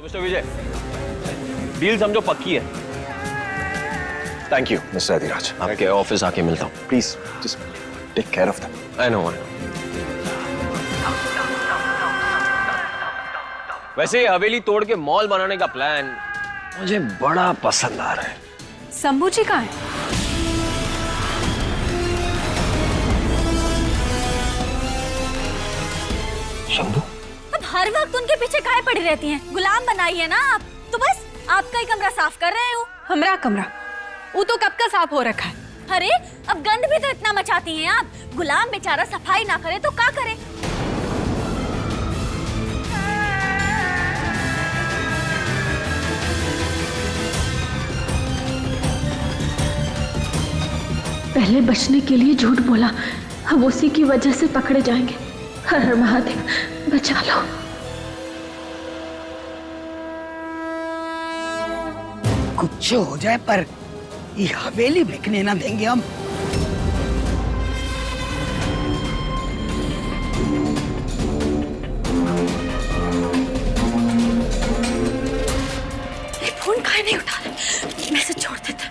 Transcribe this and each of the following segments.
तो मिस्टर विजय, डील समझो पक्की है। Thank you mister Adhiraj. आपके ऑफिस आके मिलता हूँ। Please just take care of them. I know. वैसे ये हवेली तोड़ के मॉल बनाने का प्लान मुझे बड़ा पसंद आ रहा है। शंभू जी कहाँ है? शंभू? अब हर वक्त उनके पीछे काहे पड़ी रहती हैं? गुलाम बनाई है ना आप, तो बस आपका ही कमरा साफ कर रहे हो। हमरा कमरा वो तो कब का साफ हो रखा है। अरे अब गंद भी तो इतना मचाती हैं आप। गुलाम बेचारा सफाई ना करे तो क्या करे? पहले बचने के लिए झूठ बोला, अब उसी की वजह से पकड़े जाएंगे। हर हर महादेव, बचा लो। कुछ हो जाए पर ये हवेली बिकने ना देंगे हम। ये फोन काहे नहीं उठा रहे? मैसेज छोड़ देते।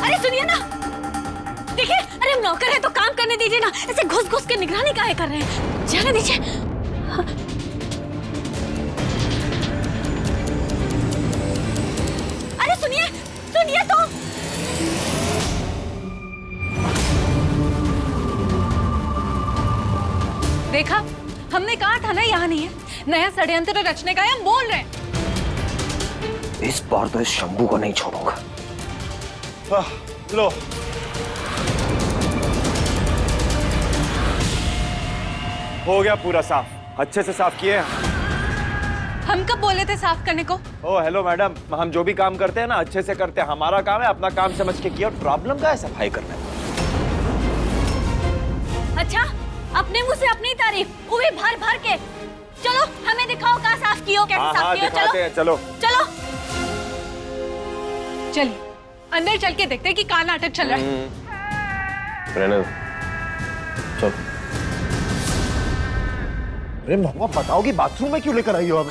अरे सुनिए ना, देखिए, अरे हम नौकर है तो काम करने दीजिए ना। ऐसे घुस घुस के निगरानी काहे कर रहे हैं? जाने दीजिए। अरे सुनिए, सुनिए तो। देखा, हमने कहा था ना यहाँ नहीं है। नया षड्यंत्र रचने का है, हम बोल रहे हैं। इस बार तो इस शंभू को नहीं छोड़ूंगा। लो, हो गया पूरा साफ। अच्छे से साफ किए। हम कब बोले थे साफ करने को? ओ हेलो मैडम, हम जो भी काम करते हैं ना अच्छे से करते हैं। हमारा काम है अपना काम समझ के किया। प्रॉब्लम का है सफाई करना। अच्छा, अपने मुंह से अपनी तारीफ, वो भी भर भर के। चलो हमें दिखाओ कहाँ साफ कियो, कैसे साफ कियो। दिखाते हैं, चलो चलो। चलिए अंदर चल के देखते हैं कि कहाँ नाटक चल रहा है। प्रणव, चल। अरे महुआ बताओगी बाथरूम में क्यों लेकर आई हो अब?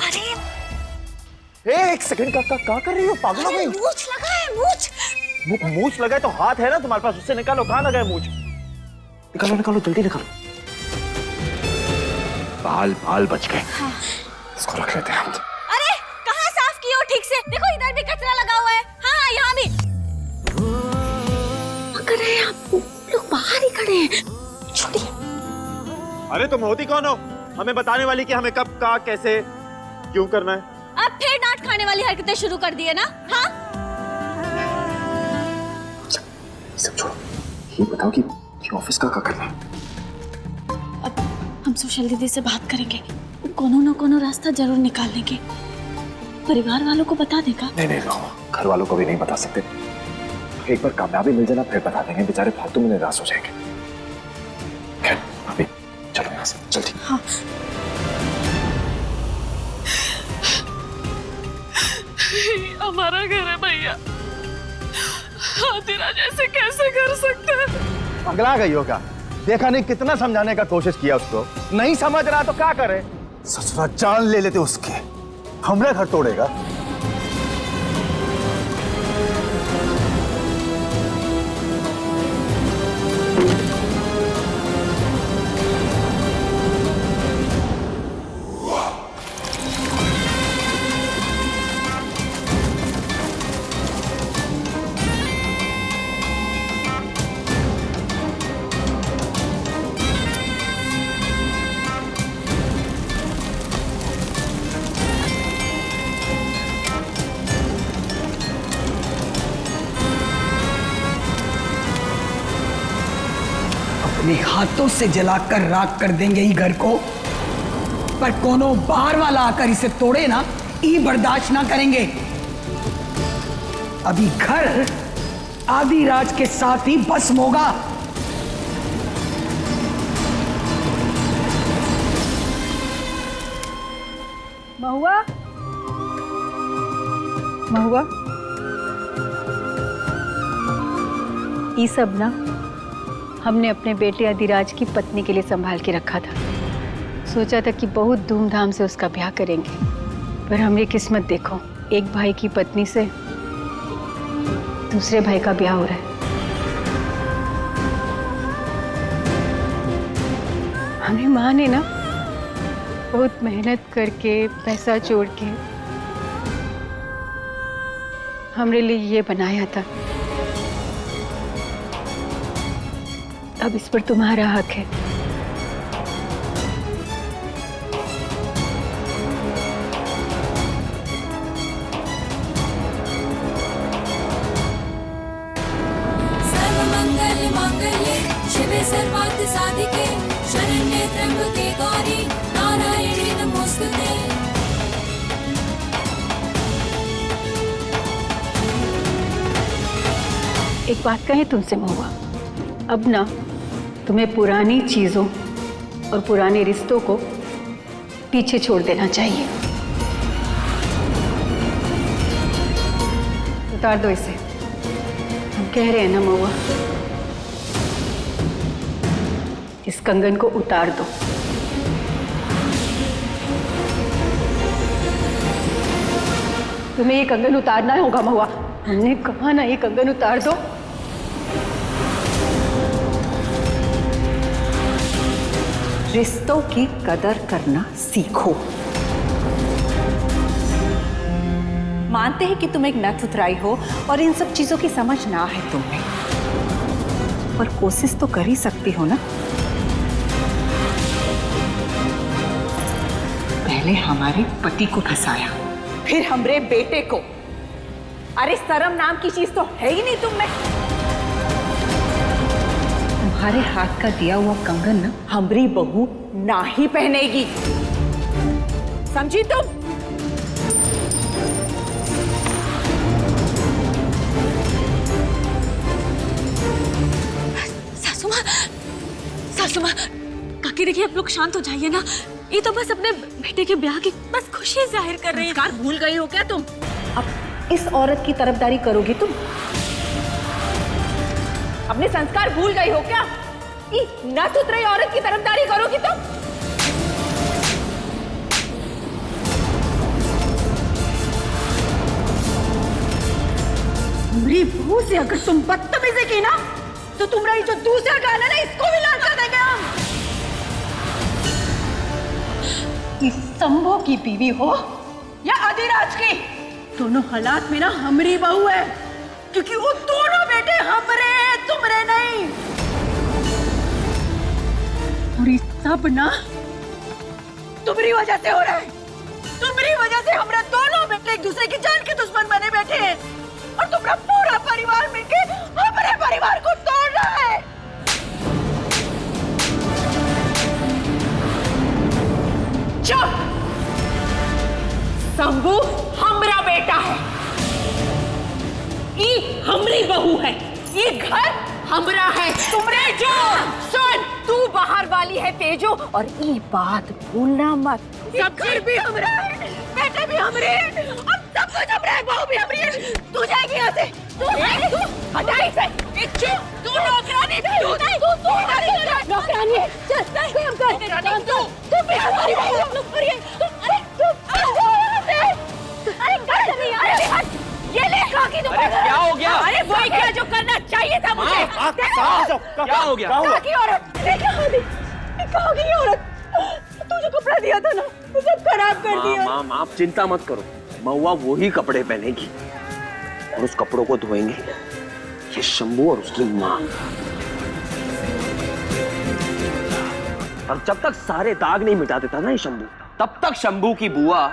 एक सेकंड का कर रही हो? पागल हो गई? मूछ लगा है, मूछ। मूछ लगा है तो हाथ है ना तुम्हारे पास, उससे निकालो। कहाँ लगा है मूछ? निकालो निकालो जल्दी निकालो। बाल बाल बच गए। हाँ। इसको रख लेते हैं हम। अरे कहाँ साफ कियो ठीक से? देखो इधर भी कचरा लगा हुआ है। हाँ यहाँ भी। कर रहे हैं आप लोग, बाहर ही खड़े हैं। छोड़िए। अरे तुम होती कौन हो हमें बताने वाली कि हमें कब कहाँ कैसे क्यों करना है? अब फिर डांट खाने वाली हरकतें शुरू कर दी है ना? हाँ? सब छोड़ो, ये बताओ कि ऑफिस का क्या करना है? अब हम सोशल दीदी से बात करेंगे, कोनो न कोनो रास्ता जरूर निकाल लेंगे। परिवार वालों को बता देगा? नहीं नहीं, घर वालों को भी नहीं बता सकते। एक बार कामयाबी मिल जाना फिर बता देंगे, बेचारे फालतू में निराश हो जाएंगे। खैर अभी चलो यहाँ से जल्दी। हाँ। हमारा घर है भैया, अधिराज ऐसे कैसे कर सकते हैं? पगला गई होगा। देखा नहीं कितना समझाने का कोशिश किया उसको, नहीं समझ रहा तो क्या करे? ससुरा जान ले लेते उसके, हमने घर तोड़ेगा। अपने हाथों से जलाकर राख कर देंगे ही घर को, पर कोनो बाहर वाला आकर इसे तोड़े ना, ये बर्दाश्त ना करेंगे। अभी घर आदिराज के साथ ही भस्म होगा। महुआ, महुआ, ये सब ना हमने अपने बेटे अधिराज की पत्नी के लिए संभाल के रखा था। सोचा था कि बहुत धूमधाम से उसका ब्याह करेंगे, पर हमारी किस्मत देखो, एक भाई की पत्नी से दूसरे भाई का ब्याह हो रहा है। हमारी माँ ने ना बहुत मेहनत करके पैसा जोड़ के हमारे लिए ये बनाया था। अब इस पर तुम्हारा हक है। सर्वमंगल मांगल्ये शिवे सर्वार्थ साधिके शरण्ये त्र्यंबके गौरी नारायणे नमोस्तुते। एक बात कहें तुमसे महुआ, अब ना तुम्हें पुरानी चीजों और पुराने रिश्तों को पीछे छोड़ देना चाहिए। उतार दो इसे। हम कह रहे हैं ना महुआ, इस कंगन को उतार दो। तुम्हें ये कंगन उतारना होगा महुआ। हमने कहा ना, ये कंगन उतार दो। रिश्तों की कदर करना सीखो। मानते हैं कि तुम एक नतुतराई हो और इन सब चीजों की समझ ना है तुम्हें, पर कोशिश तो कर ही सकती हो ना। पहले हमारे पति को फंसाया, फिर हमरे बेटे को। अरे शर्म नाम की चीज तो है ही नहीं तुम में। तुम्हारे हाथ का दिया हुआ कंगन ना हमारी बहू ना ही पहनेगी, समझी तुम? सासू माँ, काकी देखिए, आप लोग शांत हो जाइए ना। ये तो बस अपने बेटे के ब्याह की बस खुशी जाहिर कर रही है। संस्कार भूल गई हो क्या तुम? अब इस औरत की तरफदारी करोगी तुम? अपने संस्कार भूल गई हो क्या? नतुतराई औरत की तरफदारी करोगी तुम? मेरी बहू से अगर तुम बदतमीजी की ना, तो तुम्हारा ये जो दूसरा गाना ना, इसको भी लाल कर देंगे हम। इस शंभू की बीवी हो या अधिराज की, दोनों हालात में ना हमारी बहू है, क्योंकि वो दोनों बेटे हमरे हैं, तुमरे नहीं। और ये सब ना तुम्हारी वजह से हो रहा है। तुम्हारी वजह से हमारे दोनों बेटे एक दूसरे की जान के दुश्मन बने बैठे हैं, और तुम्हारा पूरा परिवार मिलके हमारे परिवार को तोड़ रहा है। चुप! शंभू हमरा बेटा है, ये हमरी बहू है, ये घर हमरा है, तुमरे जो। सुन, तू बाहर वाली है तेजो, और ये बात भूलना मत। सब घर भी हमरा है, बेटे भी हमरे हैं, और सब कुछ हमरा है, बहू भी हमरी है। तू जाएगी यहाँ से, तू हटा इसे। तू नौकरानी, नौकरानी है। चल काम कर, तू भी हमारी बहू है। अरे कर रही है, अरे हट, ये ले काकी। अरे क्या हो गया? अरे वही क्या जो करना चाहिए था मुझे। क्या हो गया? काकी औरत, क्या हो गई औरत? तुझे कपड़ा दिया था ना, वो सब खराब कर दिया। माँ, आप चिंता मत करो, महुआ वही कपड़े पहनेगी और उस कपड़ों को धोएंगे ये शंभू और उसकी माँ। और जब तक सारे दाग नहीं मिटा देता ना ये शंभू, तब तक शंभू की बुआ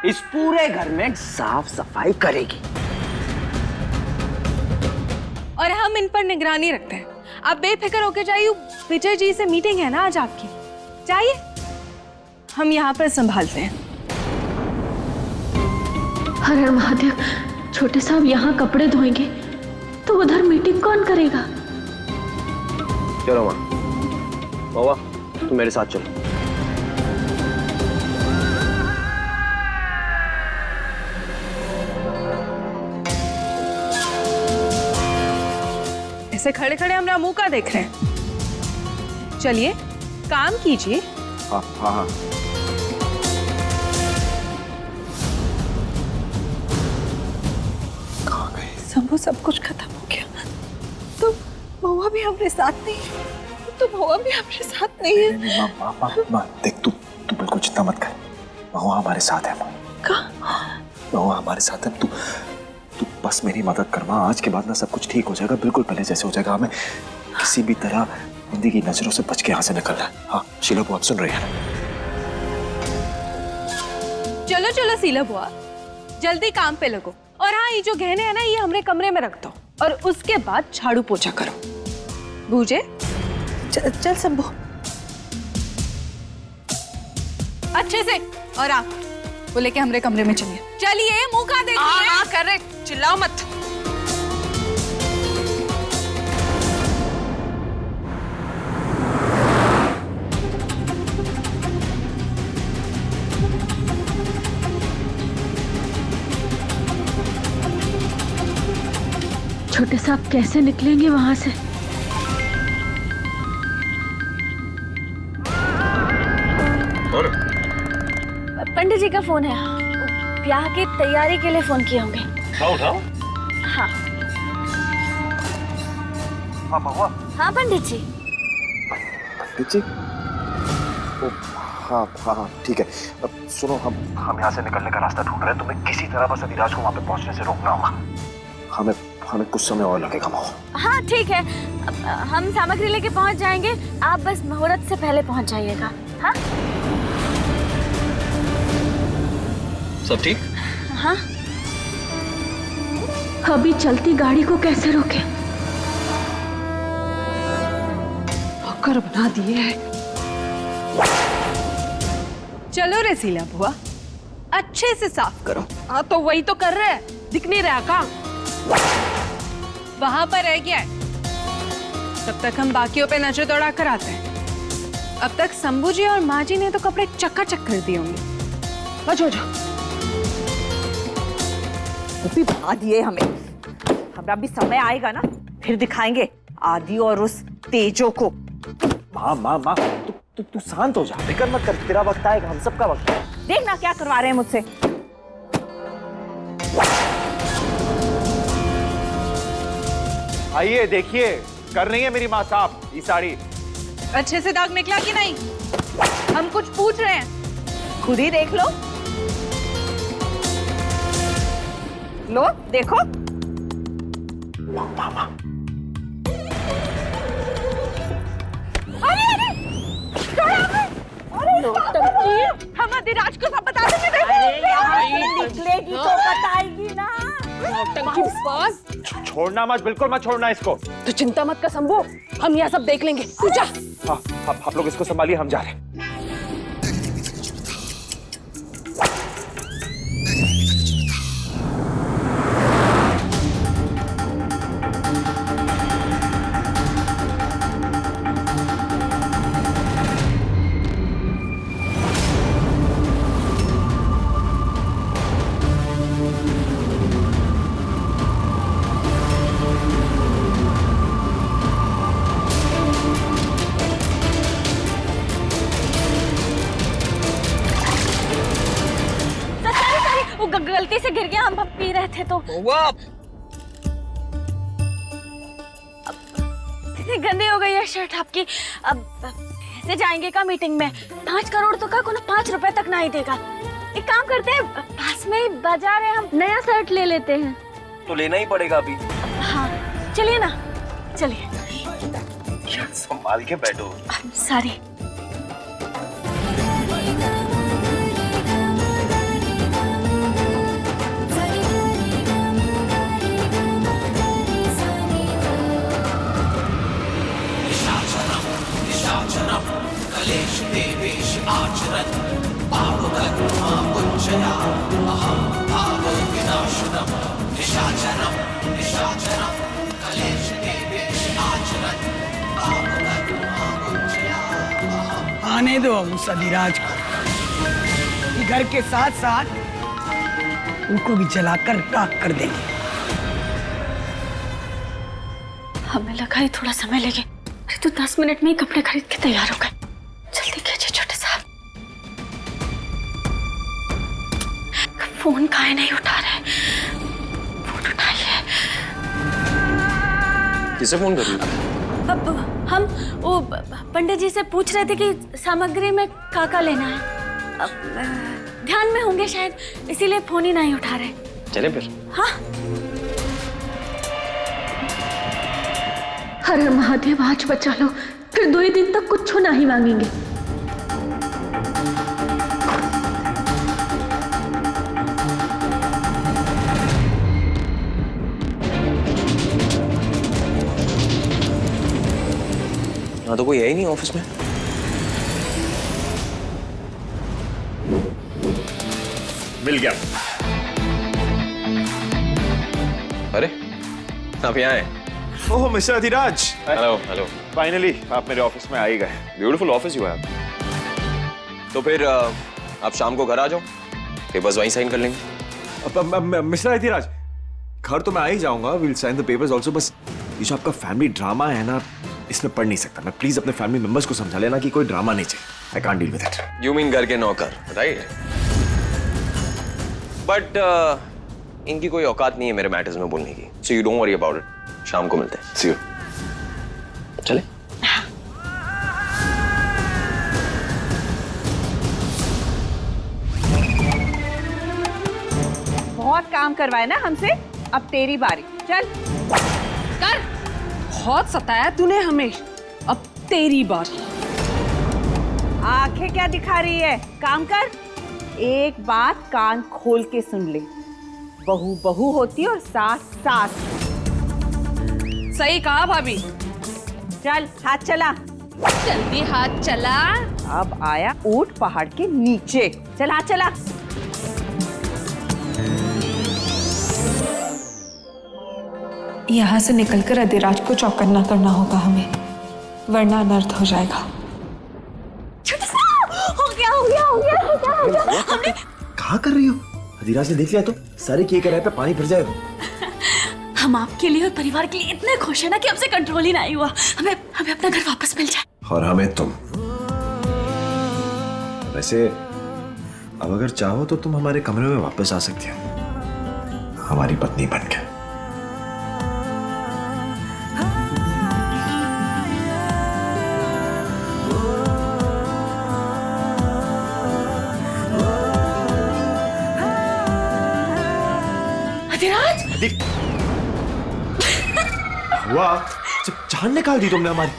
इस पूरे घर में साफ सफाई करेगी। और हम इन पर निगरानी रखते हैं। आप बेफिक्र होके जाइए, विजय जी से मीटिंग है ना आज आपकी, जाइए, हम यहाँ पर संभालते हैं। हर हर महादेव, छोटे साहब यहाँ कपड़े धोएंगे तो उधर मीटिंग कौन करेगा? चलो माँ, महुआ तुम मेरे साथ चलो। ऐसे खड़े खड़े हमरा मुंह का देख रहे हैं? चलिए काम कीजिए, हाँ हाँ हाँ। कहाँ गए? शंभू, सब कुछ खत्म हो गया। तो महुआ भी हमारे साथ नहीं है। तो महुआ भी हमारे साथ नहीं है। नहीं, माँ माँ माँ माँ देख, तू बिल्कुल चिंता मत कर। महुआ हमारे साथ है माँ। कहाँ? महुआ हमारे साथ है। तू बस मेरी मदद कर माँ। आज के बाद ना सब कुछ ठीक हो जाएगा, बिल्कुल पहले जैसे हो जाएगा। हमें किसी भी तरह हिंदी की नजरों से बच के यहाँ से निकलना है। हाँ शीला बुआ, आप सुन रही है? चलो चलो शीला बुआ, जल्दी काम पे लगो। और हाँ, ये जो गहने हैं ना, ये हमारे कमरे में रख दो और उसके बाद झाड़ू पोछा करो। बूझे? चल शंभू, अच्छे से। और आप वो लेके हमारे कमरे में चलिए। चलिए, मुंह कहाँ देख रही हैं? हाँ कर रहे, चिल्लाओ मत। छोटे साहब कैसे निकलेंगे वहां से? पंडित जी का फोन है। ब्याह की तैयारी के लिए फोन किए होंगे। उठाओ। हाँ हाँ महुआ। हाँ पंडित जी। पंडित जी? ओ, हाँ हाँ ठीक है। अब सुनो, हम यहाँ से निकलने का रास्ता ढूंढ रहे हैं। तुम्हें किसी तरह बस अधिराज को वहाँ पे पहुँचने से रोकना होगा। हमें कुछ समय और लगेगा महुआ। हाँ ठीक है, हम सामग्री लेके पहुंच जाएंगे। आप बस मुहूर्त से पहले पहुंच जाइएगा। हाँ सब ठीक? हाँ। अभी चलती गाड़ी को कैसे रोके? कर बना दिए है। चलो रे शीला बुआ, अच्छे से साफ करो। हाँ तो वही तो कर रहे हैं, दिख नहीं रहा का? वहां पर रह गया है। तब तक हम बाकियों पे नजर दौड़ा कर आते हैं। अब तक शंभू जी और माँ जी ने तो कपड़े चकाचक कर दिए होंगे। बचो जाओ। भी बना दिए हमें। हमारा भी समय आएगा ना, फिर दिखाएंगे आदि और उस तेजो को। माँ माँ माँ, तू शांत हो जा, फिक्र मत कर। तेरा वक्त आएगा, हम सबका वक्त है। देखना क्या करवा रहे हैं मुझसे। आइए देखिए, कर रही है मेरी माँ साहब ये साड़ी। अच्छे से दाग निकला कि नहीं? हम कुछ पूछ रहे हैं। खुद ही देख लो। लो देखो। मामा अरे हम अधिराज को सब बता देंगे। निकलेगी तो बताएगी ना। छोड़ना मत, बिल्कुल मत छोड़ना इसको। तो चिंता मत कर शंभू, हम यह सब देख लेंगे। तू जा। हाँ, आप लोग इसको संभालिए, हम जा रहे हैं। गलती से गिर गया, हम पी रहे थे तो। इतनी गंदी हो गई है शर्ट आपकी। अब कैसे जाएंगे का मीटिंग में? 5 करोड़ तो का कोनो 5 रुपए तक नहीं देगा। एक काम करते हैं, पास में ही बाजार है, हम नया शर्ट ले लेते हैं। तो लेना ही पड़ेगा अभी। हाँ चलिए ना, चलिए। संभाल के बैठो। सॉरी। आने दो उस अधिराज को। ये घर के साथ साथ उनको भी जलाकर राख कर देंगे। हमें लगा ही थोड़ा समय लगे। अरे तो 10 मिनट में ही कपड़े खरीद के तैयार हो गए। जल्दी कीजिए छोटे साहब। फोन काहे नहीं उठा रहे? फोन उठाइए। किसे फोन कर रही हो? अब हम वो पंडित जी से पूछ रहे थे कि सामग्री में काका लेना है। अब ध्यान में होंगे शायद, इसीलिए फोन ही नहीं उठा रहे। चले फिर। हाँ। हर हर महादेव, आज बचा लो, फिर 2 ही दिन तक कुछ नहीं मांगेंगे। यहाँ तो कोई है ही नहीं ऑफिस में। मिल गया। अरे आप यहाँ हैं? Oh mister Adhiraj. Hello hello. Finally आप मेरे ऑफिस में आ ही गए। Beautiful office you have. तो फिर आप शाम को घर आ जाओ, पेपर्स वहीं साइन कर लेंगे। मिस्टर अधिराज, घर तो मैं आ ही जाऊंगा, will sign the papers also. बस ये जो आपका फैमिली ड्रामा है ना, इसमें पढ़ नहीं सकता मैं। प्लीज अपने फैमिली मेंबर्स को समझा लेना कि कोई ड्रामा नहीं चाहिए। I can't deal with it. You mean घर के नौकर, राइट? बट इनकी कोई औकात नहीं है मेरे मैटर्स में बोलने की, so you don't worry about it. शाम को मिलते हैं। सी यू। चले। बहुत काम करवाए ना हमसे, अब तेरी बारी। चल कर। बहुत सताया तूने हमें, अब तेरी बारी। आंखें क्या दिखा रही है? काम कर। एक बात कान खोल के सुन ले, बहू बहू होती है और सास सास। सही कहा भाभी। चल हाथ चला। जल्दी हाथ चला। अब आया ऊंट पहाड़ के नीचे। चल हाथ चला। यहाँ से निकलकर अधिराज को चौकन्ना करना होगा हमें, वरना अनर्थ हो जाएगा। हमने कहाँ कर रही हो? अधिराज ने देख लिया तो सारे किए कराए पे पानी फिर जाएगा। हम आपके लिए और परिवार के लिए इतने खुश हैं ना कि हमसे कंट्रोल ही नहीं हुआ। हमें हमें अपना घर वापस मिल जाए। और हमें तुम। वैसे अब अगर चाहो तो तुम हमारे कमरे में वापस आ सकती हो, हमारी पत्नी बनकर। अधिराज, हुआ जब जान निकाल दी तुमने हमारी।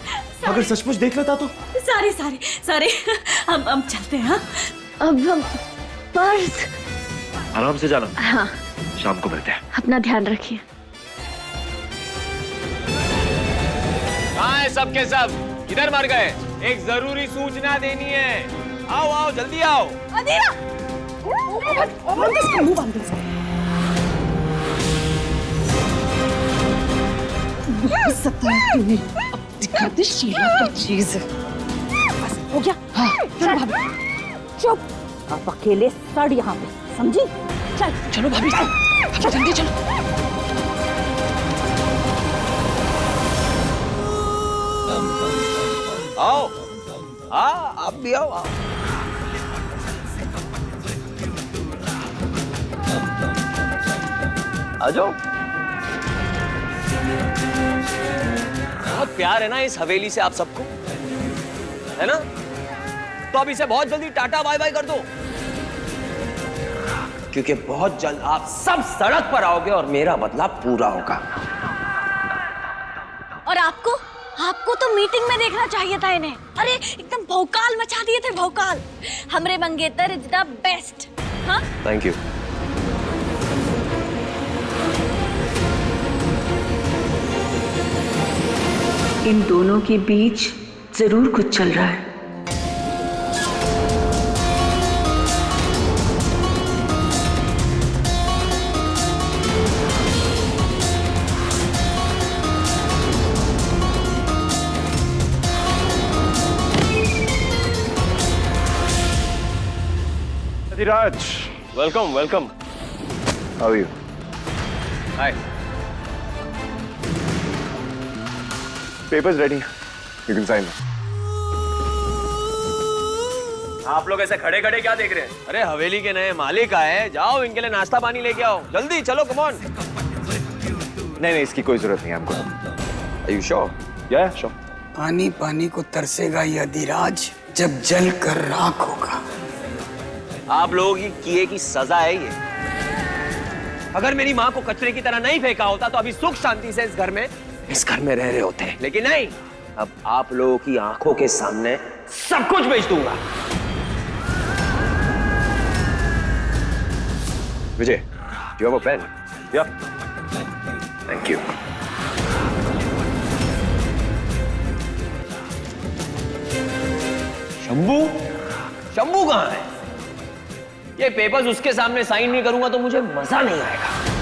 अगर सचमुच देख लेता तो। सारी सारी सारी। हम चलते हैं। अब हम पर्स। आराम से जाना। हाँ, शाम को मिलते हैं। अपना ध्यान रखिए। कहाँ है सब के सब? किधर मर गए? एक जरूरी सूचना देनी है। आओ आओ जल्दी आओ। अधीरा। दिखा दे शीला क्या चीज है। बस हो गया। हाँ, चलो भाभी। चुप। अब अकेले सड़ यहाँ पे, समझी? चल चलो भाभी, चल जल्दी चलो। आओ। हाँ आप भी आओ। आ जाओ। बहुत प्यार है ना इस हवेली से आप सबको, है ना? तो अब इसे बहुत जल्दी टाटा बाय बाय कर दो, क्योंकि बहुत जल्द आप सब सड़क पर आओगे और मेरा बदला पूरा होगा। और आपको आपको तो मीटिंग में देखना चाहिए था इन्हें। अरे एकदम भौकाल मचा दिए थे, भौकाल। हमरे मंगेतर इज द बेस्ट। हाँ, थैंक यू। इन दोनों के बीच जरूर कुछ चल रहा है। Adhiraj, welcome welcome. How are you? Hi. Papers ready, you can sign. आप लोग ऐसे खड़े खड़े क्या देख रहे हैं? अरे हवेली के नए मालिक आए, जाओ इनके लिए नाश्ता पानी लेके आओ, जल्दी चलो, कम ऑन। नहीं नहीं, इसकी कोई जरूरत नहीं है हमको। Are you sure? या श्योर। पानी पानी को तरसेगा ये अधिराज जब जल कर राख होगा। आप लोगों की किए की सजा है ये। अगर मेरी माँ को कचरे की तरह नहीं फेंका होता तो अभी सुख शांति से इस घर में रह रहे होते, लेकिन नहीं, अब आप लोगों की आंखों के सामने सब कुछ बेच दूंगा। विजय, you have a pen? Yeah. Thank you. Shambhu? Shambhu कहाँ है? ये पेपर्स उसके सामने साइन नहीं करूंगा तो मुझे मजा नहीं आएगा।